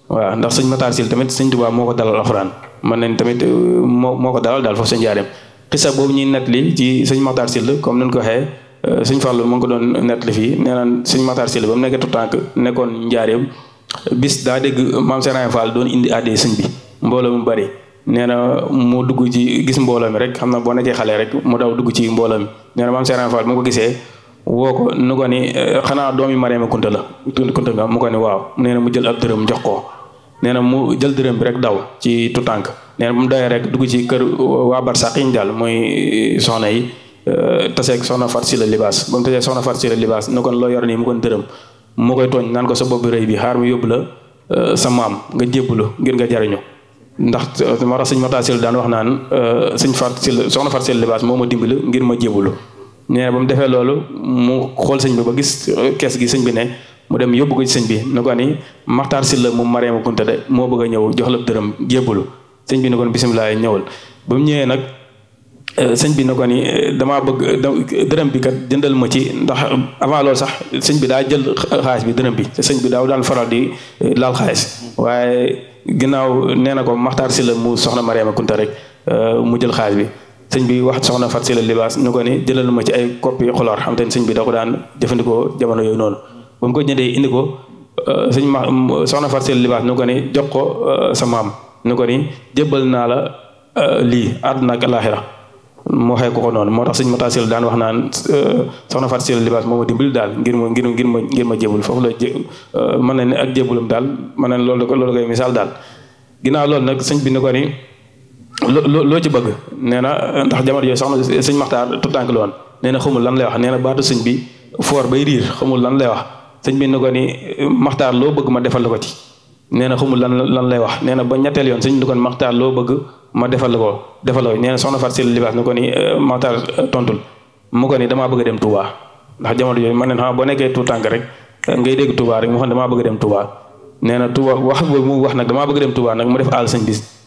waaw ndax sëñ Maxtaar Sylla tamit sëñ Touba moo ko dalal alxuraan mën nañ tamit moo ko dalal daal foofu sa njaareem xisa boobu ñuy nettali ci sëñ Maxtaar Sylla comme nañ ko waxee sëñ Fallou mu ngi ko doon nettali fii nee naan sëñ Maxtaar Sylla ba mu nekkee tout tànk nekkoon njaareem bis daa dégg maam Serigne Fall doon indi àddee sëñ bi mbooloo mu bari nee na mu dugg ci gis mbooloo mi rek xam na boo nekkee xale rek mu daw dugg ci mbooloo mi nee na maam Serigne Fall mu ko gisee woo ko nu ko ni xanaa doomi Mariama Kunta la Kunta nga mu ko ni waaw nee na mu jël ab dërëm jox ko nee na mu jël dërëm bi rek daw ci tout tànk nee na bu mu dawee rek dugg ci kër waa Barsàq yi ñu daal mooy soxna yi taseeg soxna Fatou Sylla Libaas ba mu taseeg soxna Fatou Sylla Libaas ne kon loo yor nii mu kon dërëm moo koy tooñ naan ko sa bopp bi rëy bi xaar mu yóbbu la sa maam nga jébbalu ngir nga jariñu ndax moo tax sëñ Makhtar Sylla daan wax naan sëñ Fatou Sylla soxna Fatou Sylla Libaas moo ma dimbali ngir ma jébbalu nee na ba mu defee loolu mu xool sëñ bi ba gis kees gi sëñ bi ne mu dem yóbbu ko ci sëñ bi ne ko ni Makhtar Sylla moom Mariama Kunta de moo bëgg a ñëw jox la dërëm jébbalu sëñ bi ne kon bisimilah ñëwal ba mu ñëwee nag sëñ bi ne ko ni damaa bëgg dërëm bi kat jëndal ma ci ndax avant loolu sax sëñ bi daa jël xaalis bi dërëm bi te sëñ bi daaw daan faral di laal xaalis waaye ginnaaw nee na ko Makhtar Sylla mu soxna Mariama Kunta rek mu jël xaalis bi sëñ bi wax soxna Fatou Sylla Libaas ñu ko ni jëlal ma ci ay copie xoloor xam te ne sëñ bi da ko daan jëfandikoo jamono yooyu noonu ba mu ko jëndee indi ko soxna Fatou Sylla Libaas ñu ko ni jox ko sa maam ñu ko ni jébbal naa la lii àdduna ak alaaxira moo xëy ko noonu moo tax sëñ Makhtar Sylla daan wax naan soxna Fatou Sylla Libaas moo ma dimbali daal ngir ma jébul foofu la mën na ne ak jébulam daal mën na ne loolu koy misaal daal ginnaaw loolu nag sëñ bi ne ko ni loo ci bëgg nee na ndax jamono yooyu soxna sëñ Makhtar tutànk la woon nee na xamul lan lay wax nee na baatu sëñ bi foor bay riir xamul lan lay wax sëñ bi ne ko ni Makhtar loo bëgg ma defal la ko ci nee na xamul lan lay wax nee na ba ñetteel yoon sëñ bi ne ko ni Makhtar loo bëgg ma defal la ko nee na soxna Fatou Sylla Libaas ne ko ni Makhtar tontul mu ko ni damaa bëgg a dem Touba ndax jamono yooyu man ne xam boo nekkee tuutànk rek ngay dégg Touba rek mu xam damaa bëgg a dem Touba nee na Touba wax boobu mu wax nag damaa bëgg a dem Touba nag mu def àll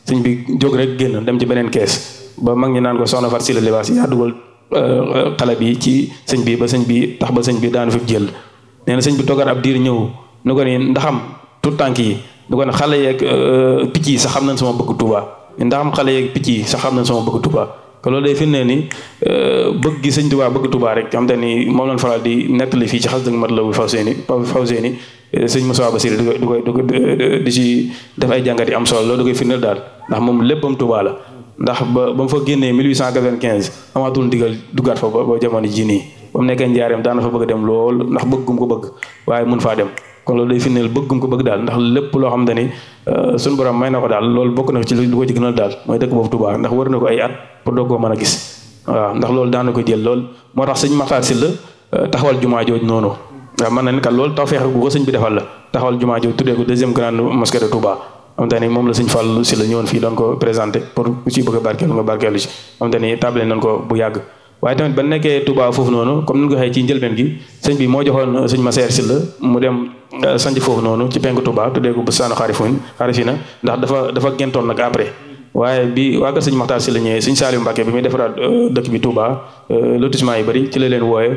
sëñ bi jóg rek génn dem ci beneen kees ba mag ñi naan ko soxna Fatou Sylla Libaas yaa dugal xale bi ci sëñ bi ba sëñ bi tax ba sëñ bi daanu fi jël nee na sëñ bi toogaat ab diir ñëw nu ko ni ndaxam tuutànk yi nu ko ne xale yeeg picc yi sax xam nañ sama bëgg Touba ndaxam xale yeeg picc yi sax xam nañ sama bëgg Touba ko loolu day firndee ni bëgg gi sëñ Touba bëgg Touba rek xam te ni moom lañ faral di nettali fii ci xas dëgg mat la Fawzeyni sëñ Moussa Bassir di ci def ay jàngat yi am solo loolu da koy firndeel daal ndax moom léppam Touba la ndax ba mu fa génnee 1895 amaatul ndigal duggaat fa ba jamono ji nii ba mu nekkee njaareem daana fa bëgg a dem lool ndax bëggum ko bëgg waaye mun faa dem kon loolu day firndeel bëggum ko bëgg daal ndax lépp loo xam te ni suñu borom may na ko daal loolu bokk na ci lu ko ci gënal daal mooy dëkk boobu Touba ndax wër na ko ay at pour doog koo mën a gis waaw ndax loolu daana ko jël lool moo tax sëñ Makhtar Sylla taxawal jumaa jooju noonu waaw mën na ni kat loolu tawfeex gu ko sëñ bi defal la taxawal jumaa jooju tuddee ko deuxième grande mosquée de Touba xam te ni moom la sëñ Fall Sylla ñëwoon fii doon ko présenté pour ku ci bëgg a barkeelu nga barkeelu ci xam te ni table nañ ko bu yàgg waaye tamit ba nekkee Touba foofu noonu comme ni nga ko xëy ci njëlbeen gi sëñ bi moo joxoon sëñ Massaer Sylla mu dem sanc foofu noonu ci penku Touba tuddee ko bu saanu xarifina ndax dafa gentoon nag après waaye bi waa kër sëñ Makhtar Sylla ñëwee sëñ Saliou Mbacké bi muy defaraat dëkk bi Touba lotissement yi bëri ci la leen wooye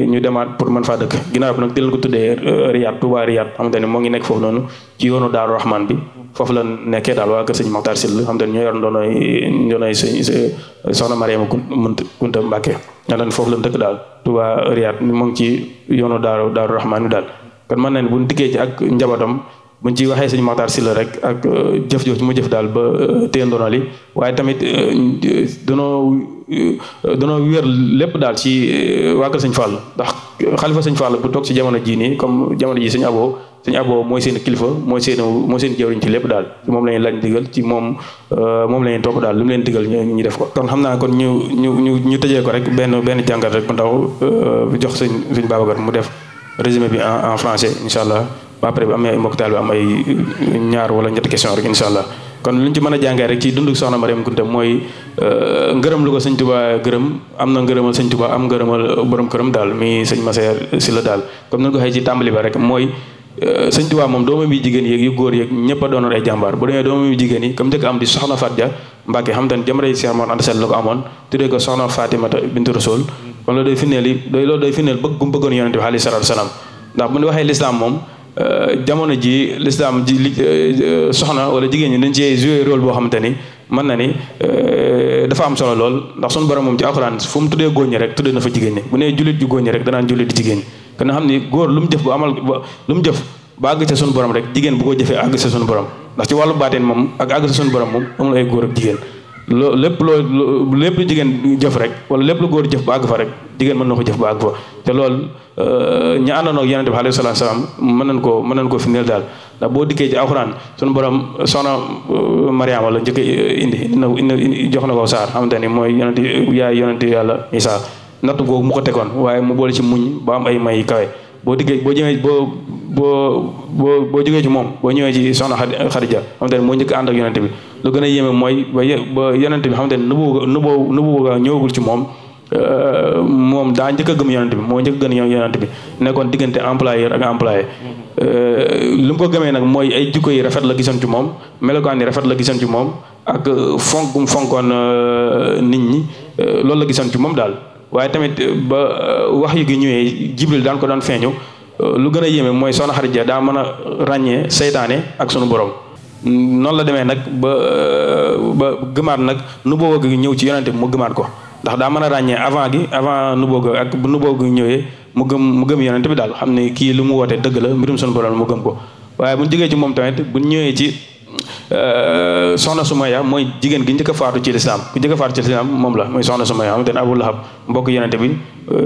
ñu demaat pour mën faa dëkk ginnaaw bi nag di leen ko tuddee Riyad Touba Riyad xamante ne moo ngi nekk foofu noonu ci yoonu Daaru Rahman bi foofu la nekkee daal waa kër sëñ Makhtar Sylla xamante ne ñoo yor ndoonoy soxna Mariama Kunta Mbacké ñoo foofu la dëkk daal Touba Riyad moo ngi ci yoonu Daaru Rahman bi daal kon mën na ne bu ñu dikkee ci ak njabootam buñ ci waxee sëñ Makhtar Sylla rek ak jëf mu jëf daal ba téye ndono li waaye tamit danoo wér lépp daal ci waa kër sëñ Fall ndax xalifa sëñ Fall bu toog ci jamono jii nii comme jamono ji sëñ Abo mooy seen kilifa mooy seen jëwriñ ci lépp daal moom la ñuy laaj digal ci moom la ñuy topp daal lu mu leen digal ñu def ko kon xam naa kon ñu tëjee ko rek benn jàngat rek bu ndaw jox sëñ Babacar mu def résumé bi en français incha allah après bi amee mbokk taal bi am ay ñaar wala ñetti question rek incha allah kon lu ñu ci mën a jàngee rek ci dundu soxna Mariama Kunta mooy ngërëm lu ko sëñ Touba gërëm am na ngërëmal sëñ Touba am ngërëmal borom këram daal mi sëñ Massaer Sylla daal comme ni nga ko xëy ci tàmbali ba rek mooy sëñ Touba moom doomam yi jigéen yeeg yu góor yeeg ñëpp a doonoon ay jàmbaar bu demee doomam yi jigéen yi comme njëkk am di soxna Fatou Dia Mbacké xam te ne jamono yi Cheikh Mor Anta Sall la ko amoon tuddee ko soxna Fatimata bintu Rasul kon loolu day firndeel bëgg gu mu bëggoon yonente bi alayhi salaatu wasalaam ndax bu ñu waxee l'islam moom jamono ji l'islam ji soxna wala jigéen ñi dañ ci jouer rôle boo xamante ni mën na ni dafa am solo lool ndax suñu borom moom ci alxuraan fu mu tuddee góor ñi rek tuddee na fa jigéen ñi bu nee jullit ju góor ñi rek danaan jullit di jigéen ñi kon nga xam ni góor lu mu jëf ba àgg sa suñu borom rek jigéen bu ko jëfee àgg sa suñu borom ndax ci wàllu baateen moom ak àgg sa suñu borom moom amul ay góor ak jigéen lépp lu jigéen jëf rek wala lépp lu góor jëf ba àgg fa rek jigéen mën na ko jëf ba àgg fa te loolu ñi àndoon ak Yonent bi alayhi salaatu salaam mën nañ ko firndeel daal ndax boo dikkee ci alxuraan sunu borom soxna Mariama la njëkk indi jox na ko saar xamante ni mooy yonent yàlla Isaa natt googu mu ko tegoon waaye mu boole ci muñ ba am ay may kawe boo dikkee boo jógee ci moom boo ñëwee ci soxna Xadija xamante ni moo njëkk ànd ak yonent bi lu gën a yéeme mooy ba yonent bi xamante ni nubu ñëwagul ci moom daa njëkk a gëm yonent bi moo njëkk a gën yonent bi nekkoon diggante employeur ak employé li mu ko gëmee nag mooy ay jikko yi rafet la gisoon ci moom melokaan yi rafet la gisoon ci moom ak fonkoon nit ñi loolu la gisoon ci moom daal waaye tamit ba wax yu gi ñëwee Jibril daan ko daan feeñu lu gën a yéeme mooy soxna Xadija daa mën a ràññee seytaane ak sunu borom noonu la demee nag ba gëmaat nag nu boobu gi ñëw ci yonente bi mu gëmaat ko ndax daa mën a ràññee avant nu boobu ak bu nu boobu gi ñëwee mu gëm yonente bi daal xam ne kii lu mu wootee dëgg la mbirum sunu borom mu gëm ko waaye bu ñu jógee ci moom tamit bu ñu ñëwee ci soxna Sumaya mooy jigéen gi njëkk a faatu ci lislaam ku njëkk a faatu ci lislaam moom la mooy soxna Sumaya xamante ne Abu Lahab mbokk yonente bi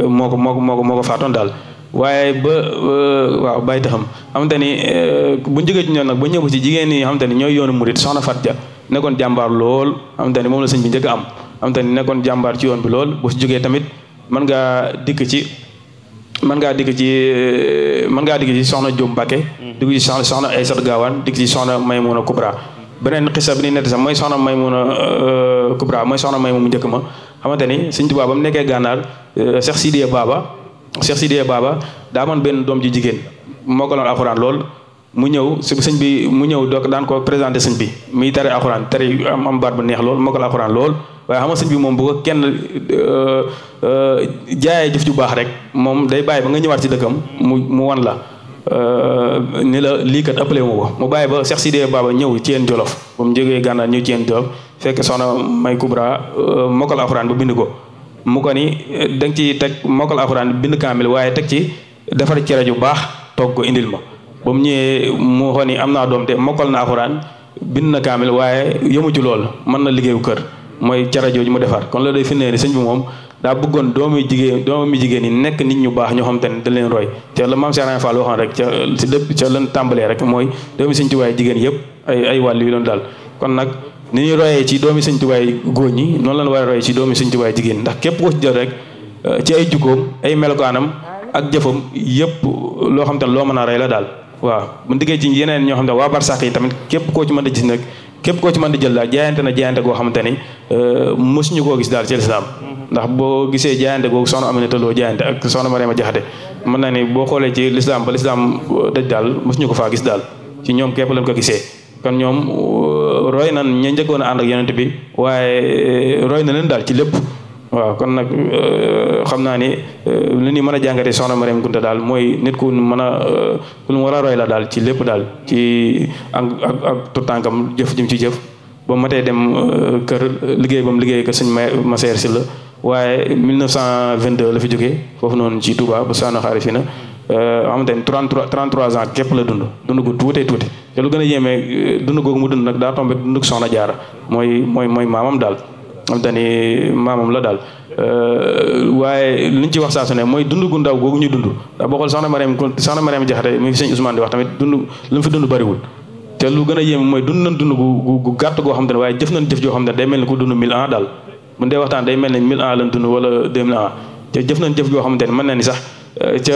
moo ko faatoon daal waaye waaw bàyyi taxam xamante ni bu ñu jógee ci ñoom nag ba ñëw ci jigéen ñi xamante ni ñooy yoonu murit soxna Fatja nekkoon jàmbaar lool xamante ni moom la sëñ bi njëkk a am xamante ni nekkoon jàmbaar ci yoon bi lool bu si jógee tamit mën ngaa dikk ci soxna Jóob Mbàkke dikk ci soxna Aysat Gaawaan dikk ci soxna Maymuna Kubra beneen xisa bi ni nett sax mooy soxna Maymuna Kubra mooy soxna Maymuna mu njëkk ma xamante ni Sëñ Tuubaa ba mu nekkee gànnaar Cheikh Sidiya Baba daa amoon benn doom ji jigéen moo ko loon alxuraan lool mu ñëw si sëñ bi mu ñëw doog daan ko présenté sëñ bi muy tere alxuraan tere am baat bu neex lool moo ko la alxuraan lool waaye xam nga sëñ bi moom bu ko kenn jaayee jëf ju baax rek moom day bàyyi ba nga ñëwaat ci dëkkam mu wan la ni la lii kat ëppale mu ko mu bàyyi ba Cheikh Sidiya Baba ñëw ci yeen Jolof ba mu jógee gànnaar ñëw ci yeen Jolof fekk soxna May Kubra mokkal alxuraan ba bind ko mu ko ni danga ci teg mokkal alxuraan bind kaamil waaye teg ci defar cere ju baax toog ko indil ma ba mu ñëwee mu waxoon ni am naa doom te mokkal na alxuraan bind na kaamil waaye yëmu ci lool mën na liggéeyu kër mooy cere jooju mu defar kon loolu day firndeel ni sëñ bi moom daa bëggoon doomi jigéen yi nekk nit ñu baax ñoo xam te ne dañ leen roy te la maam Cheikh Ibra Fall waxoon rek ca lan tàmbalee rek mooy doomi sëñ Tuubaa jigéen yëpp ay wàll yu doon daal kon nag ni ñuy royee ci doomi sëñ Tuubaa góor ñi noonu lañ war a royee ci doomi sëñ Tuubaa jigéen ndax képp ko ci jël rek ci ay jukkoom ay melokaanam ak jëfam yëpp loo xam te ne loo mën a rey la daal waaw bu ndiggee ci yeneen ñoo xam ne waa barsàq yi tamit képp koo ci mën di gis nag képp koo ci mën di jël daal jaayante goo xamante ni mësuñu koo gis daal ci lislaam ndax boo gisee jaayante googu soxna Aminata Lo jaayante ak soxna Mariama Jaxate mën naa ni boo xoolee ci lislaam ba lislaam daj daal mësuñu ko faa gis daal ci ñoom képp lañ ko gisee kon ñoom roy nan ña njëkkoon a ànd ak yonent bi waaye roy na leen daal ci lépp waaw kon nag xam naa ni li ñuy mën a jàngatee soxna Mariam Kunta daal mooy nit ku mën a ku mu war a roy la daal ci lépp daal ci ak tutànkam jëf jëm ci jëf ba matee dem kër liggéey ba mu liggéey kër sëñ Maseer Si la waaye 1922 la fi jógee foofu noonu ci Touba ba Sano xaari fi na xamante ni 33 ans képp la dund gu tuuti te lu gën a yéemee dund googu mu dund nag daa tombé dund soxna Jaara mooy maamam daal xamante ni maamam la daal waaye liñ ci wax saa su ne mooy dund gu ndaw googu ñu dund ndax boo xool soxna Mariam Jaxate mi fi sëñ Ousmane di wax tamit dund lu mu fi dund bariwul te lu gën a yéeme mooy dund nañ dund gu gàtt goo xam te ne waaye jëf nañ jëf joo xam ne day mel ni ku dund 1000 ans daal bu dee waxtaan day mel ni 1000 ans lañ dund wala 2000 ans te jëf nañ jëf joo xamante ne mën na ni sax ca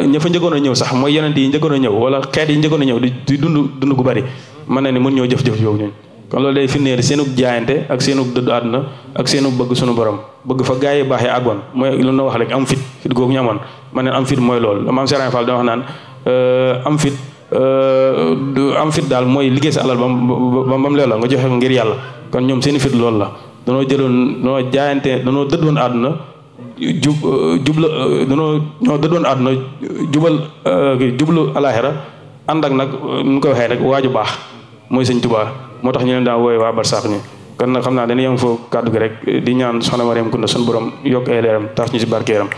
ña fa njëkkoon a ñëw sax mooy yonent yi njëkkoon a ñëw wala xeet yi njëkkoon a ñëw di dund gu bari mën na ni mën ñoo jëf-jëf yooyu ñun kon loolu day firndeel seenug jaayante ak seenug dëddu àdduna ak seenug bëgg suñu borom bëgg fa gaa yi baax yi àggoon mooy lu na wax rek am fit googu ñu amoon man neen am fit mooy loolu maam Serigne Fall da wax naan am fit daal mooy liggéey sa alal ba mu leeloo nga joxe ngir yàlla kon ñoom seeni fit loolu la danoo jaayante danoo dëddoon àdduna ñoo dëddoon àdduna jublu alaaxira ànd ak nag nu ko waxee rek waaju baax mooy sëñ Tuubaa moo tax ñu leen daan wooye waa barsàq ñi kon nag xam naa dañuy yem foofu kàddu gi rek di ñaan soxna Mariam Kunta suñu borom yokk ay leeram tax ñu si barkeeram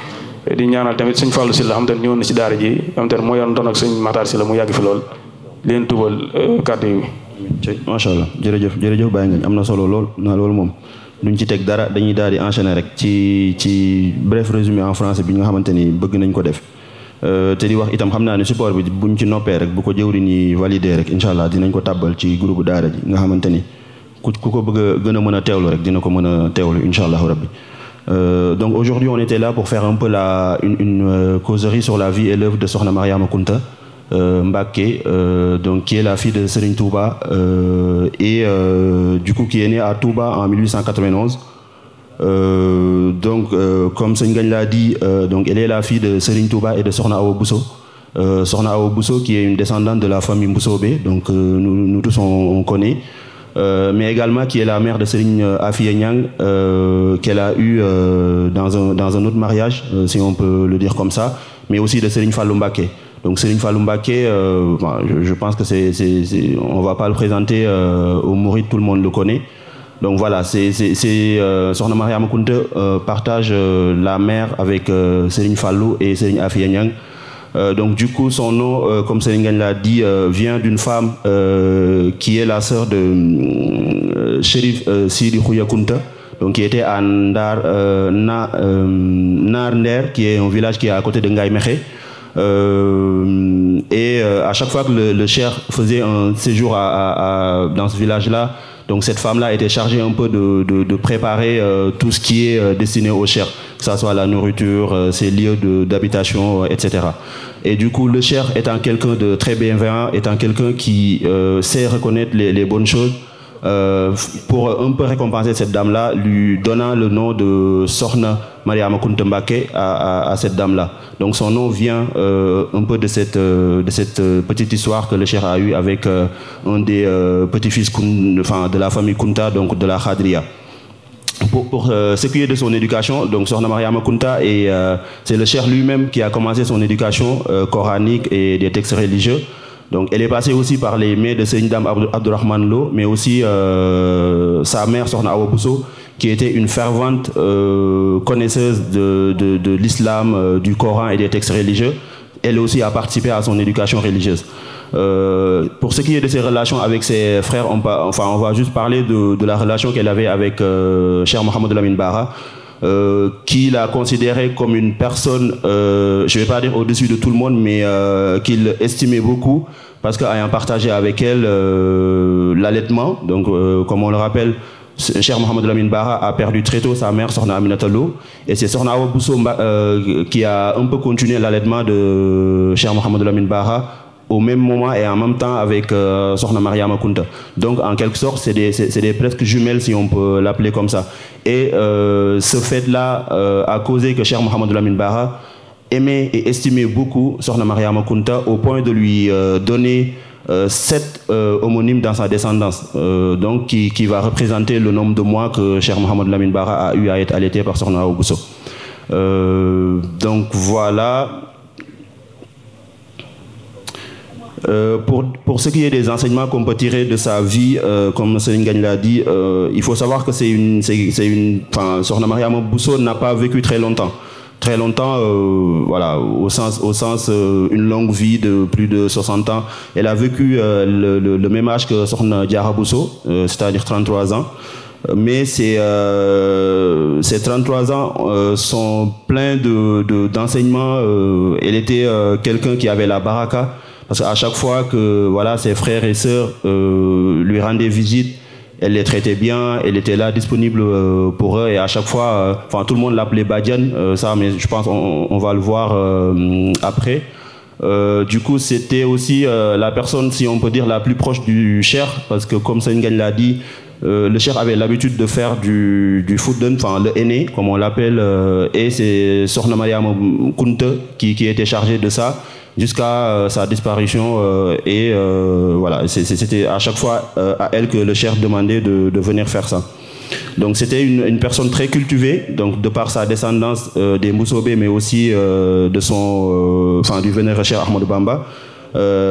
di ñaanal tamit sëñ Fallou Sylla xam te ne ñëwoon na si daara ji xam te ne moo yor ndoon ak sëñ Matar Sylla mu yàgg fi lool leen tubal kàddu yi macha allah jërëjëf Baye Ngagne am na solo lool loolu moom duñ ci teg dara dañuy daal di enchaîner rek ci bref résumé en français bi nga xamante ni bëgg nañ ko def te di wax itam xam naa ne support bi buñ ci noppee rek bu ko jëwri ni validé rek incha allah dinañ ko tàbbal ci groupe daara ji nga xamante ni ku ko bëgg a gën a mën a teewlu rek dina ko mën a teewlu incha allah rabbi. Donc aujourd'hui on était là pour faire un peu une causerie sur la vie et l'œuvre de Sokhna Mariama Kunta Mbacké, donc qui est la fille de Serigne Touba et du coup qui est née à Touba en 1891. Donc comme Serigne Ngagne l'a dit, donc elle est la fille de Serigne Touba et de Sokhna Awa Bousso. Sokhna Awa Bousso qui est une descendante de la famille Mboussobé, donc nous tous on connaît. Mais également qui est la mère de Serigne Afiya Niang, qu'elle a eu dans un autre mariage, si on peut le dire comme ça, mais aussi de Serigne Fallou Mbacké. Donc Serigne Fallou Mbacké, je pense que on va pas le présenter au Mouride, tout le monde le connaît. Donc voilà, Sokhna Mariama Kunta partage la mère avec Serigne Fallou et Serigne Afiya Niang. Donc du coup son nom, comme Serigne Ngagne l'a dit, vient d'une femme qui est la sœur de Chérif Sidi Khouya Kunta, donc qui était à Nar Nder, qui est un village qui est à côté de Ngaye Mékhé. Et à chaque fois que le cheikh faisait un séjour dans ce village-là, donc cette femme-là était chargée un peu de préparer tout ce qui est destiné au cheikh, que ça soit la nourriture, ses lieux d'habitation, etc. Et du coup, le cheikh étant quelqu'un de très bienveillant, étant quelqu'un qui sait reconnaître les bonnes choses, pour un peu récompenser cette dame-là, lui donnant le nom de Sokhna Mariama Kunta Mbacké à cette dame-là. Donc son nom vient un peu de cette petite histoire que le cheikh a eue avec un des petits-fils de la famille Kunta, donc de la Khadriya. Pour ce qui est de son éducation, donc Sokhna Mariama Kunta, et c'est le cheikh lui-même qui a commencé son éducation coranique et des textes religieux. Donc elle est passée aussi par les mains de Serigne Dame Abdourahmane Lo, mais aussi sa mère Sokhna Awa Bousso, qui était une fervente connaisseuse de l'islam, du Coran et des textes religieux. Elle aussi a participé à son éducation religieuse. Pour ce qui est de ses relations avec ses frères, on va juste parler de la relation qu'elle avait avec Cheikh Mouhamadou Lamine Bara, qui la considérait comme une personne, je ne vais pas dire au-dessus de tout le monde, mais qu'il estimait beaucoup, parce qu'ayant partagé avec elle l'allaitement, donc comme on le rappelle, Cheikh Mouhamadou Lamine Bara a perdu très tôt sa mère, Sokhna Aminata Lo, et c'est Sokhna Awa Bousso qui a un peu continué l'allaitement de Cheikh Mouhamadou Lamine Bara au même moment et en même temps avec Sokhna Mariama Kunta. Donc en quelque sorte, c'est des presque jumelles, si on peut l'appeler comme ça. Et ce fait-là a causé que Cheikh Mouhamadou Lamine Bara aimait et estimait beaucoup Sokhna Mariama Kunta au point de lui donner 7 homonymes dans sa descendance, donc qui va représenter le nombre de mois que Cheikh Mouhamadou Lamine Bara a eu à être allaité par Sokhna Awa Bousso. Donc voilà. Pour ce qui est des enseignements qu'on peut tirer de sa vie, comme Serigne Ngagne l'a dit, il faut savoir que Sokhna Mariama Bousso n'a pas vécu très longtemps. Très longtemps, voilà, au sens une longue vie de plus de 60 ans. Elle a vécu le même âge que Sokhna Diarra Bousso, c'est-à-dire 33 ans. Mais ces 33 ans sont pleins d'enseignements. Elle était quelqu'un qui avait la baraka. Parce qu'à chaque fois que voilà, ses frères et sœurs lui rendaient visite, elle les traitait bien, elle était là disponible pour eux, et à chaque fois, tout le monde l'appelait Badiane, mais je pense on va le voir après. Du coup, c'était aussi la personne, si on peut dire, la plus proche du cheikh, parce que comme Serigne Ngagne l'a dit, le cheikh avait l'habitude de faire du foudden, le aîné, comme on l'appelle, et c'est Sokhna Mariama Kunta qui était chargée de ça, jusqu'à sa disparition, et voilà, c'était à chaque fois à elle que le cheikh demandait de venir faire ça. Donc c'était une personne très cultivée, donc de par sa descendance des Mboussobé, mais aussi de du vénéré cheikh Ahmadou Bamba.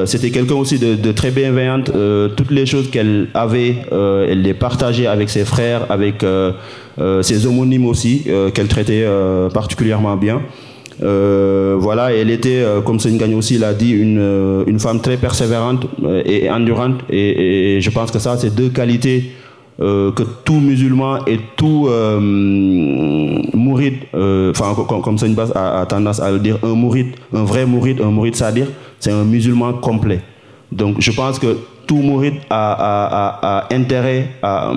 C'était quelqu'un aussi de très bienveillante. Toutes les choses qu'elle avait, elle les partageait avec ses frères, avec ses homonymes aussi, qu'elle traitait particulièrement bien. Voilà, elle était, comme Seigne Gagne aussi l'a dit, une femme très persévérante et endurante. Et je pense que ça, c'est deux qualités que tout musulman et tout mouride, enfin comme Seigne Bass a tendance à le dire, un vrai mouride, c'est-à-dire c'est un musulman complet. Donc je pense que tout mouride a intérêt à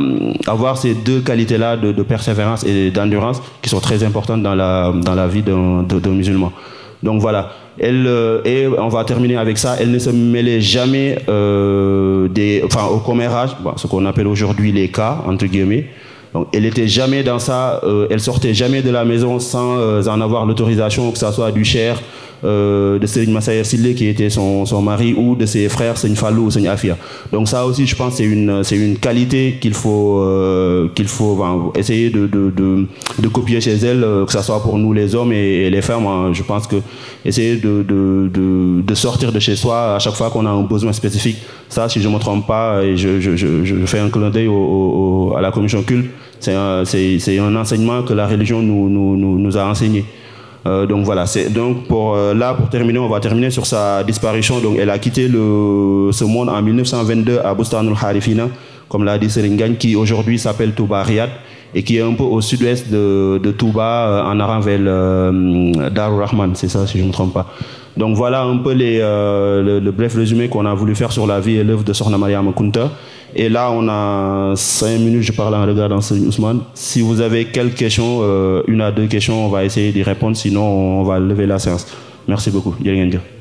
avoir ces deux qualités-là de persévérance et d'endurance qui sont très importantes dans la vie d'un musulman. Donc voilà. Et on va terminer avec ça. Elle ne se mêlait jamais au commérage, ce qu'on appelle aujourd'hui les cas, entre guillemets. Donc, elle était jamais dans ça, elle sortait jamais de la maison sans en avoir l'autorisation, que ça soit du cher, de Serigne Massayer Sillé qui était son mari, ou de ses frères Serigne Fallou ou Serigne Afia. Donc ça aussi, je pense, c'est une qualité qu'il faut essayer de copier chez elle, que ça soit pour nous les hommes et les femmes. Hein. Je pense que essayer de sortir de chez soi à chaque fois qu'on a un besoin spécifique. Ça, si je ne me trompe pas, et je fais un clin d'œil à la commission culte, c'est un enseignement que la religion nous a enseigné. Donc voilà, donc pour terminer, on va terminer sur sa disparition. Donc elle a quitté ce monde en 1922 à Bustanul Harifina, comme l'a dit Serigne Gagne, qui aujourd'hui s'appelle Touba Riyad et qui est un peu au sud-ouest de Touba, en allant vers Darou Rahman, c'est ça si je ne me trompe pas. Donc voilà un peu le bref résumé qu'on a voulu faire sur la vie et l'œuvre de Sokhna Mariama Kounta. Et là, on a 5 minutes, je parle en regardant Serigne Ousmane. Si vous avez quelques questions, 1 à 2 questions, on va essayer d'y répondre, sinon on va lever la séance. Merci beaucoup. Jërë ngeen jëf.